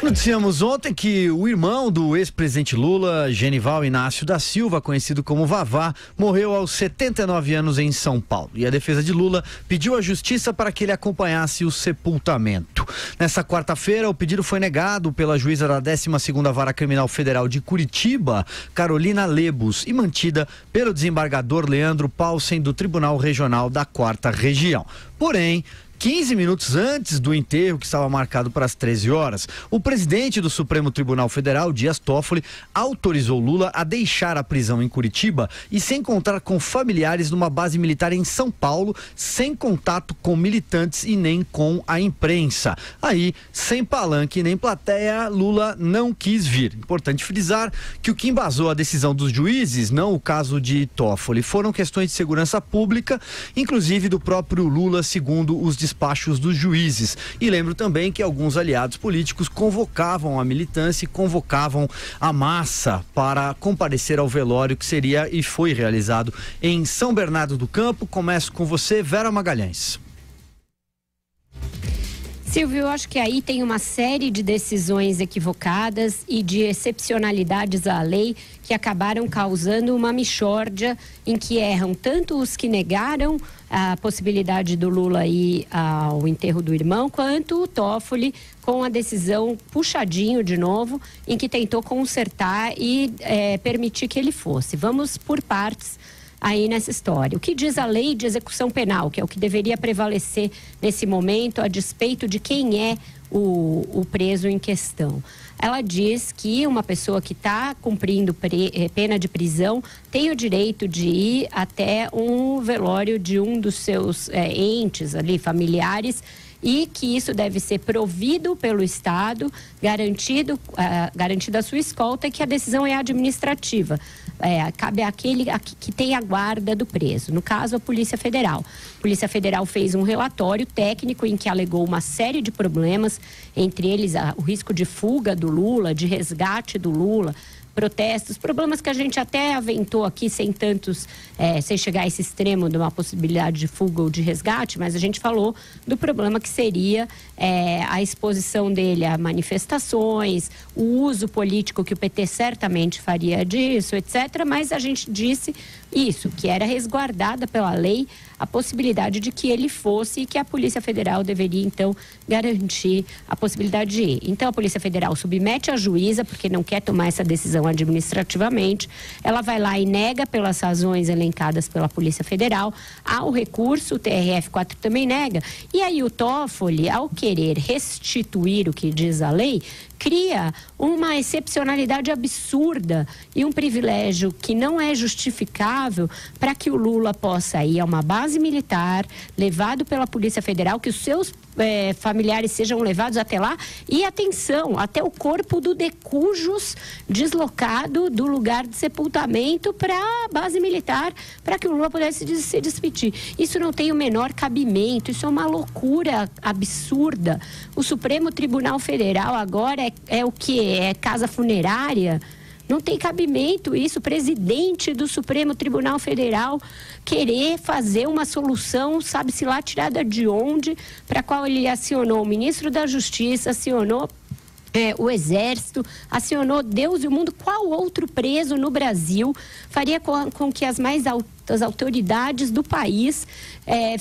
Noticiamos ontem que o irmão do ex-presidente Lula, Genival Inácio da Silva, conhecido como Vavá, morreu aos 79 anos em São Paulo. E a defesa de Lula pediu à justiça para que ele acompanhasse o sepultamento. Nessa quarta-feira, o pedido foi negado pela juíza da 12ª Vara Criminal Federal de Curitiba, Carolina Lebos, e mantida pelo desembargador Leandro Paulsen, do Tribunal Regional da 4ª Região. Porém, 15 minutos antes do enterro, que estava marcado para as 13 horas, o presidente do Supremo Tribunal Federal, Dias Toffoli, autorizou Lula a deixar a prisão em Curitiba e se encontrar com familiares numa base militar em São Paulo, sem contato com militantes e nem com a imprensa. Aí, sem palanque nem plateia, Lula não quis vir. Importante frisar que o que embasou a decisão dos juízes, não o caso de Toffoli, foram questões de segurança pública, inclusive do próprio Lula, segundo os despachos dos juízes. E lembro também que alguns aliados políticos convocavam a militância e convocavam a massa para comparecer ao velório que seria e foi realizado em São Bernardo do Campo. Começo com você, Vera Magalhães. Silvio, eu acho que aí tem uma série de decisões equivocadas e de excepcionalidades à lei que acabaram causando uma mixórdia em que erram tanto os que negaram a possibilidade do Lula ir ao enterro do irmão, quanto o Toffoli com a decisão puxadinho de novo, em que tentou consertar e permitir que ele fosse. Vamos por partes aí nessa história. O que diz a lei de execução penal, que é o que deveria prevalecer nesse momento, a despeito de quem é o preso em questão? Ela diz que uma pessoa que está cumprindo pena de prisão tem o direito de ir até um velório de um dos seus entes ali, familiares, e que isso deve ser provido pelo Estado, garantida a sua escolta, e que a decisão é administrativa. Cabe àquele que tem a guarda do preso, no caso a Polícia Federal. A Polícia Federal fez um relatório técnico em que alegou uma série de problemas, entre eles o risco de fuga do Lula, de resgate do Lula, protestos, problemas que a gente até aventou aqui sem chegar a esse extremo de uma possibilidade de fuga ou de resgate, mas a gente falou do problema que seria a exposição dele a manifestações, o uso político que o PT certamente faria disso, etc. Mas a gente disse isso, que era resguardada pela lei a possibilidade de que ele fosse e que a Polícia Federal deveria, então, garantir a possibilidade de ir. Então, a Polícia Federal submete a juíza, porque não quer tomar essa decisão administrativamente. Ela vai lá e nega pelas razões elencadas pela Polícia Federal. Há o recurso, o TRF4 também nega. E aí o Toffoli, ao querer restituir o que diz a lei, cria uma excepcionalidade absurda e um privilégio que não é justificável para que o Lula possa ir a uma base militar, levado pela Polícia Federal, que os seus familiares sejam levados até lá e, atenção, até o corpo do decujus deslocado do lugar de sepultamento para a base militar, para que o Lula pudesse se despedir. Isso não tem o menor cabimento, isso é uma loucura absurda. O Supremo Tribunal Federal agora é o que? É casa funerária? Não tem cabimento isso, o presidente do Supremo Tribunal Federal querer fazer uma solução, sabe-se lá tirada de onde, para a qual ele acionou o ministro da Justiça, acionou o Exército, acionou Deus e o mundo. Qual outro preso no Brasil faria com que as mais altas autoridades do país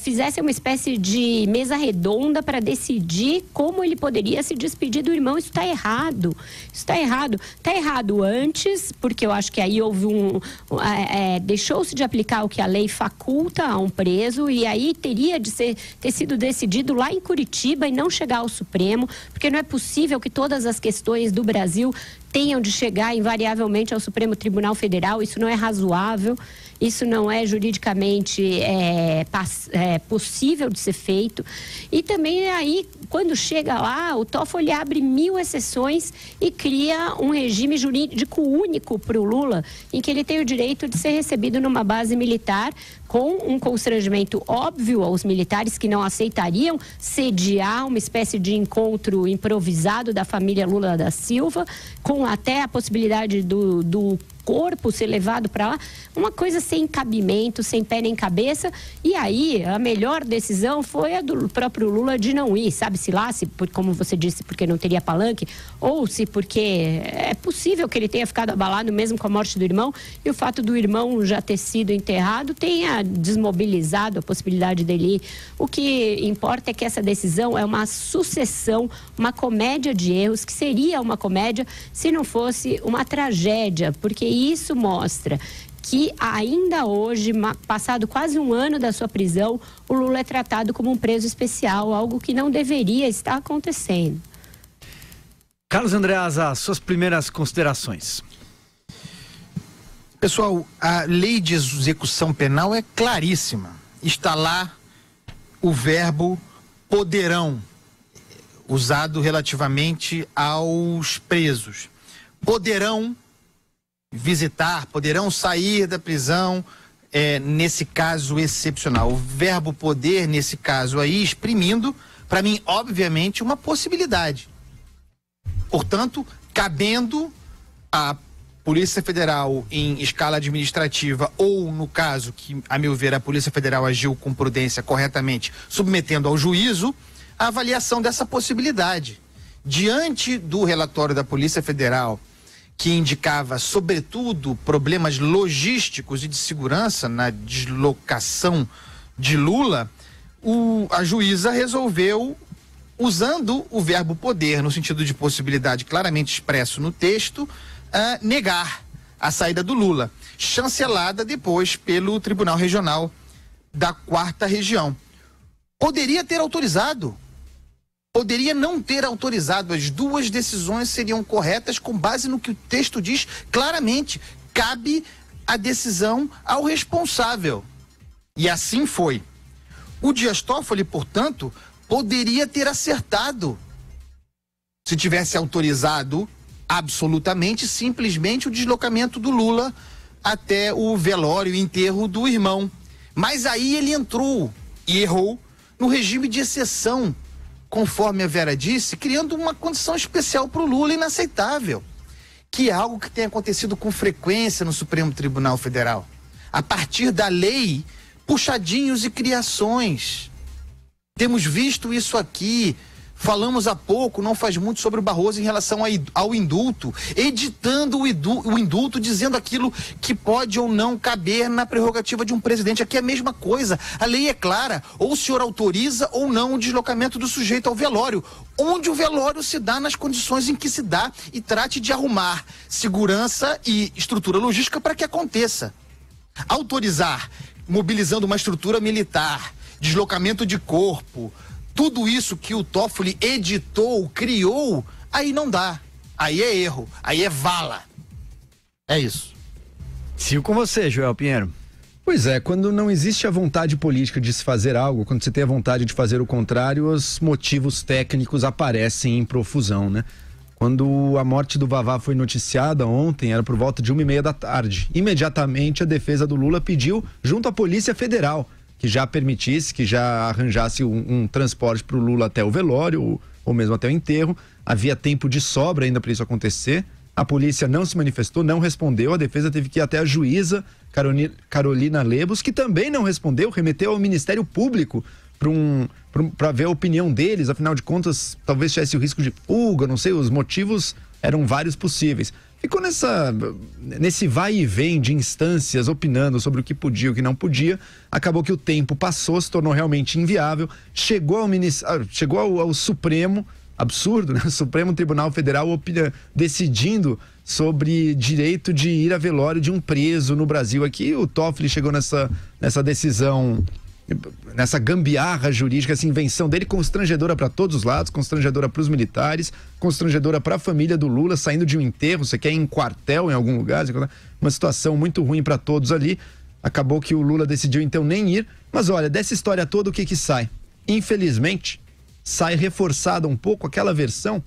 fizessem uma espécie de mesa redonda para decidir como ele poderia se despedir do irmão? Isso está errado. Isso está errado. Está errado antes, porque eu acho que aí houve deixou-se de aplicar o que a lei faculta a um preso, e aí teria de ter sido decidido lá em Curitiba e não chegar ao Supremo, porque não é possível que todas as questões do Brasil tenham de chegar invariavelmente ao Supremo Tribunal Federal. Isso não é razoável, isso não é juridicamente possível de ser feito. E também aí, quando chega lá, o Toffoli abre 1000 exceções e cria um regime jurídico único para o Lula, em que ele tem o direito de ser recebido numa base militar, com um constrangimento óbvio aos militares que não aceitariam sediar uma espécie de encontro improvisado da família Lula da Silva, com até a possibilidade do corpo ser levado para lá, uma coisa sem cabimento, sem pé nem cabeça. E aí, a melhor decisão foi a do próprio Lula de não ir, sabe-se lá, se, como você disse, porque não teria palanque, ou se porque é possível que ele tenha ficado abalado mesmo com a morte do irmão, e o fato do irmão já ter sido enterrado tenha desmobilizado a possibilidade dele ir. O que importa é que essa decisão é uma sucessão, uma comédia de erros, que seria uma comédia se não fosse uma tragédia, porque isso mostra que ainda hoje, passado quase um ano da sua prisão, o Lula é tratado como um preso especial, algo que não deveria estar acontecendo. Carlos Andreasa, suas primeiras considerações. Pessoal, a lei de execução penal é claríssima. Está lá o verbo poderão, usado relativamente aos presos. Poderão visitar, poderão sair da prisão, nesse caso excepcional. O verbo poder, nesse caso aí, exprimindo, para mim, obviamente, uma possibilidade. Portanto, cabendo a Polícia Federal em escala administrativa, ou no caso que, a meu ver, a Polícia Federal agiu com prudência corretamente, submetendo ao juízo a avaliação dessa possibilidade. Diante do relatório da Polícia Federal, que indicava, sobretudo, problemas logísticos e de segurança na deslocação de Lula, a juíza resolveu, usando o verbo poder, no sentido de possibilidade claramente expresso no texto, negar a saída do Lula, chancelada depois pelo Tribunal Regional da 4ª Região. Poderia ter autorizado, poderia não ter autorizado. As duas decisões seriam corretas com base no que o texto diz claramente. Cabe a decisão ao responsável. E assim foi. O Dias Toffoli, portanto, poderia ter acertado se tivesse autorizado absolutamente, simplesmente o deslocamento do Lula até o velório e enterro do irmão. Mas aí ele entrou e errou no regime de exceção, conforme a Vera disse, criando uma condição especial para o Lula inaceitável, que é algo que tem acontecido com frequência no Supremo Tribunal Federal. A partir da lei, puxadinhos e criações. Temos visto isso aqui. Falamos há pouco, não faz muito, sobre o Barroso em relação ao indulto, editando o indulto, dizendo aquilo que pode ou não caber na prerrogativa de um presidente. Aqui é a mesma coisa, a lei é clara, ou o senhor autoriza ou não o deslocamento do sujeito ao velório, onde o velório se dá nas condições em que se dá, e trate de arrumar segurança e estrutura logística para que aconteça. Autorizar, mobilizando uma estrutura militar, deslocamento de corpo, tudo isso que o Toffoli editou, criou, aí não dá. Aí é erro, aí é vala. É isso. Sigo com você, Joel Pinheiro. Pois é, quando não existe a vontade política de se fazer algo, quando você tem a vontade de fazer o contrário, os motivos técnicos aparecem em profusão, né? Quando a morte do Vavá foi noticiada ontem, era por volta de 1h30 da tarde. Imediatamente a defesa do Lula pediu, junto à Polícia Federal, que já permitisse, que já arranjasse um transporte para o Lula até o velório, ou mesmo até o enterro. Havia tempo de sobra ainda para isso acontecer. A polícia não se manifestou, não respondeu. A defesa teve que ir até a juíza Carolina Lebos, que também não respondeu, remeteu ao Ministério Público para ver a opinião deles. Afinal de contas, talvez tivesse o risco de fuga, não sei, os motivos eram vários possíveis. Ficou nesse vai e vem de instâncias opinando sobre o que podia e o que não podia. Acabou que o tempo passou, se tornou realmente inviável. Chegou ao Supremo, absurdo, né? O Supremo Tribunal Federal decidindo sobre direito de ir a velório de um preso no Brasil. Aqui o Toffoli chegou nessa decisão, nessa gambiarra jurídica, essa invenção dele, constrangedora para todos os lados, constrangedora para os militares, constrangedora para a família do Lula, saindo de um enterro, você quer ir em quartel em algum lugar, uma situação muito ruim para todos ali. Acabou que o Lula decidiu então nem ir, mas olha, dessa história toda o que sai? Infelizmente, sai reforçada um pouco aquela versão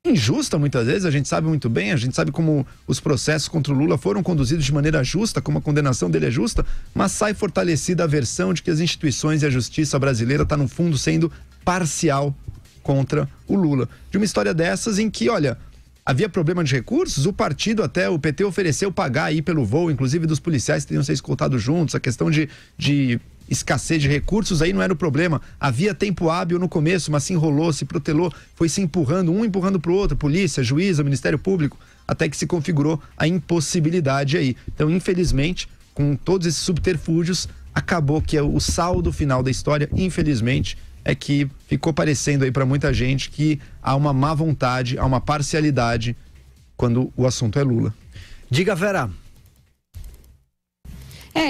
injusta muitas vezes, a gente sabe muito bem, a gente sabe como os processos contra o Lula foram conduzidos de maneira justa, como a condenação dele é justa, mas sai fortalecida a versão de que as instituições e a justiça brasileira está no fundo sendo parcial contra o Lula. De uma história dessas em que, olha, Havia problema de recursos? O partido, até o PT, ofereceu pagar aí pelo voo, inclusive dos policiais que teriam sido escoltados juntos. A questão de escassez de recursos aí não era o problema. Havia tempo hábil no começo, mas se enrolou, se protelou, foi se empurrando, um empurrando pro outro, polícia, juíza, Ministério Público, até que se configurou a impossibilidade aí. Então, infelizmente, com todos esses subterfúgios, acabou que o saldo final da história, infelizmente, é que ficou parecendo aí para muita gente que há uma má vontade, há uma parcialidade quando o assunto é Lula. Diga, Vera.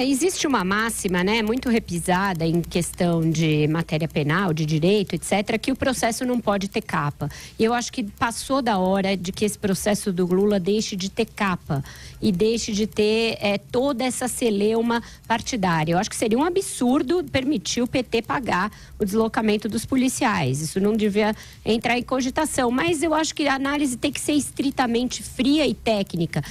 Existe uma máxima, né, muito repisada em questão de matéria penal, de direito, etc., que o processo não pode ter capa. E eu acho que passou da hora de que esse processo do Lula deixe de ter capa e deixe de ter toda essa celeuma partidária. Eu acho que seria um absurdo permitir o PT pagar o deslocamento dos policiais. Isso não devia entrar em cogitação, mas eu acho que a análise tem que ser estritamente fria e técnica.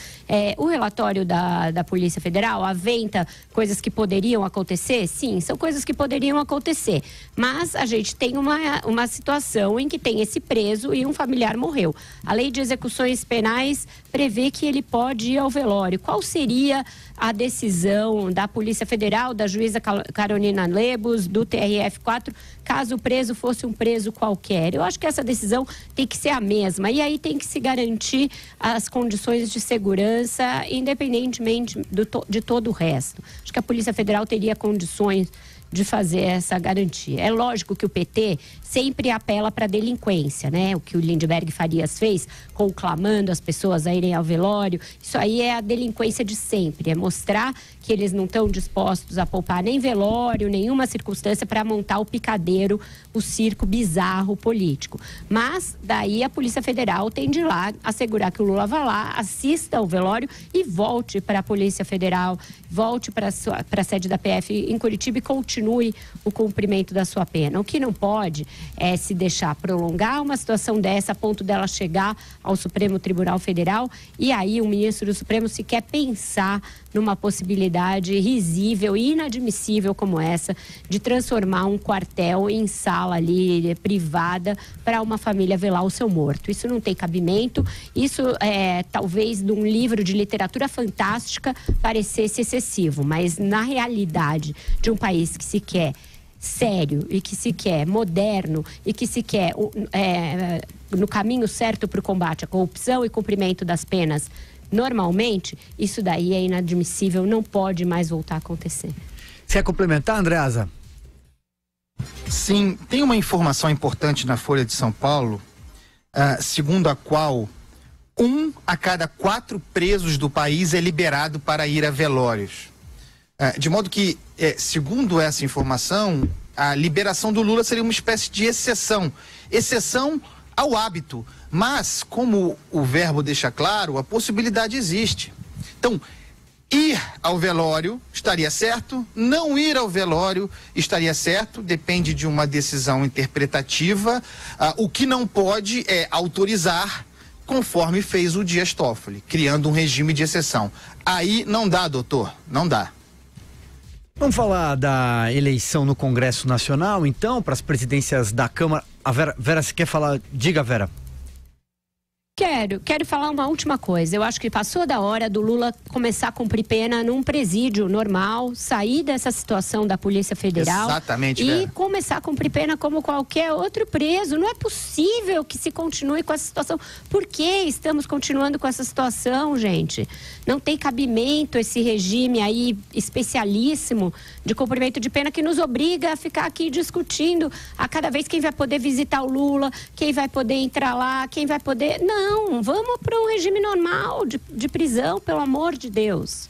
O relatório da Polícia Federal aventa coisas que poderiam acontecer? Sim, são coisas que poderiam acontecer. Mas a gente tem uma situação em que tem esse preso e um familiar morreu. A lei de execuções penais prevê que ele pode ir ao velório. Qual seria a decisão da Polícia Federal, da juíza Carolina Lebos, do TRF4, caso o preso fosse um preso qualquer? Eu acho que essa decisão tem que ser a mesma. E aí tem que se garantir as condições de segurança, independentemente de todo o resto. Acho que a Polícia Federal teria condições de fazer essa garantia. É lógico que o PT sempre apela para a delinquência, né? O que o Lindbergh Farias fez, conclamando as pessoas a irem ao velório, isso aí é a delinquência de sempre, é mostrar que eles não estão dispostos a poupar nem velório, nenhuma circunstância para montar o picadeiro, o circo bizarro político. Mas daí a Polícia Federal tem de ir lá assegurar que o Lula vá lá, assista ao velório e volte para a Polícia Federal, volte para a sede da PF em Curitiba e continue o cumprimento da sua pena. O que não pode é se deixar prolongar uma situação dessa a ponto dela chegar ao Supremo Tribunal Federal e aí o ministro do Supremo sequer pensar numa possibilidade risível e inadmissível como essa de transformar um quartel em sala ali privada para uma família velar o seu morto. Isso não tem cabimento, isso talvez num livro de literatura fantástica parecesse excessivo, mas na realidade de um país que se quer sério e que se quer moderno e que se quer no caminho certo para o combate à corrupção e cumprimento das penas normalmente, isso daí é inadmissível, não pode mais voltar a acontecer. Você quer complementar, Andreasa? Sim, tem uma informação importante na Folha de São Paulo, segundo a qual 1 a cada 4 presos do país é liberado para ir a velórios. De modo que, segundo essa informação, a liberação do Lula seria uma espécie de exceção ao hábito. Mas, como o verbo deixa claro, a possibilidade existe. Então, ir ao velório estaria certo, não ir ao velório estaria certo, depende de uma decisão interpretativa. O que não pode é autorizar, conforme fez o Dias Toffoli, criando um regime de exceção. Aí não dá, doutor, não dá. Vamos falar da eleição no Congresso Nacional, então, para as presidências da Câmara. A Vera, você quer falar? Diga, Vera. Quero falar uma última coisa. Eu acho que passou da hora do Lula começar a cumprir pena num presídio normal, sair dessa situação da Polícia Federal. Exatamente, e começar a cumprir pena como qualquer outro preso. Não é possível que se continue com essa situação. Por que estamos continuando com essa situação, gente? Não tem cabimento esse regime aí especialíssimo de cumprimento de pena que nos obriga a ficar aqui discutindo a cada vez quem vai poder visitar o Lula, quem vai poder entrar lá, quem vai poder... Não, vamos para um regime normal de prisão, pelo amor de Deus.